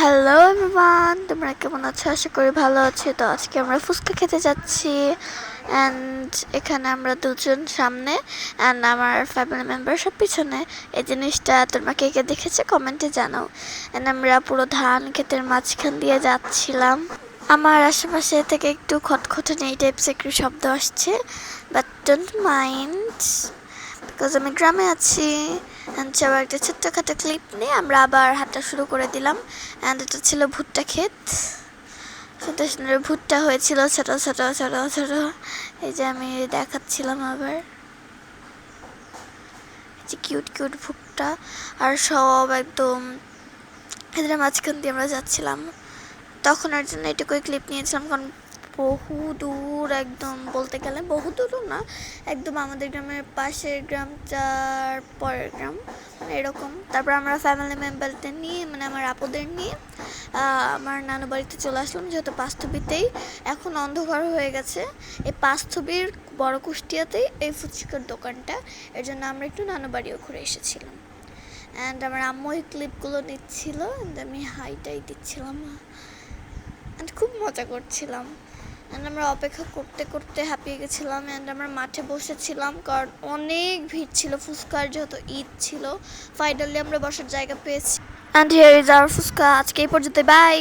Hello everyone, তোমরা কেমন আছো? আশা করি ভালো আছো। তো আজকে আমরা ফুচকা খেতে যাচ্ছি অ্যান্ড এখানে আমরা দুজন সামনে অ্যান্ড আমার ফ্যামিলি মেম্বার সব পিছনে। এই জিনিসটা তোমরা কে কে দেখেছে কমেন্টে জানাও। অ্যান্ড আমরা পুরো ধান ক্ষেতের মাঝখান দিয়ে যাচ্ছিলাম। আমার আশেপাশে থেকে একটু খটখটানি এই টাইপস একটু শব্দ আসছে, বাট ডোন্ট মাইন্ড বিকজ আমি গ্রামে আছি। অ্যান্ড সবার একটা ছোট্টখাটো ক্লিপ নিয়ে আমরা আবার হাঁটা শুরু করে দিলাম। অ্যান্ড এটা ছিল ভুট্টা ক্ষেত, সুন্দর সুন্দর ভুট্টা হয়েছিল ছোট ছোট ছোট ছোট। এই যে আমি দেখাচ্ছিলাম আবার, যে কিউট কিউট ভুট্টা আর সব একদম এদের মাঝখান দিয়ে আমরা যাচ্ছিলাম। তখন আর জন্য এটুকুই ক্লিপ নিয়েছিলাম, কারণ বহু দূর, একদম বলতে গেলে বহু দূরও না, একদম আমাদের গ্রামের পাশের গ্রামটার পরের গ্রাম, মানে এরকম। তারপর আমরা ফ্যামিলি মেম্বারদের নিয়ে, মানে আমার আপুদের নিয়ে আমার নানু বাড়িতে চলে আসলাম, যেহেতু পাঁচথবিতেই এখন অন্ধকার হয়ে গেছে। এই পাঁচথবির বড় কুষ্টিয়াতেই এই ফুচকার দোকানটা, এর জন্য আমরা একটু নানু বাড়িও ঘুরে এসেছিলাম। অ্যান্ড আমার আম্মু এই ক্লিপগুলো নিচ্ছিল, অ্যান্ড আমি হাইটাই দিচ্ছিলাম অ্যান্ড খুব মজা করছিলাম। অ্যান্ড আমরা অপেক্ষা করতে করতে হাঁপিয়ে গেছিলাম। অ্যান্ড আমরা মাঠে বসেছিলাম, কারণ অনেক ভিড় ছিল ফুচকার, যেহেতু ঈদ ছিল। ফাইনালি আমরা বসার জায়গা পেয়েছি। And here is our fuchka. আজকে এই পর্যন্ত, বাই।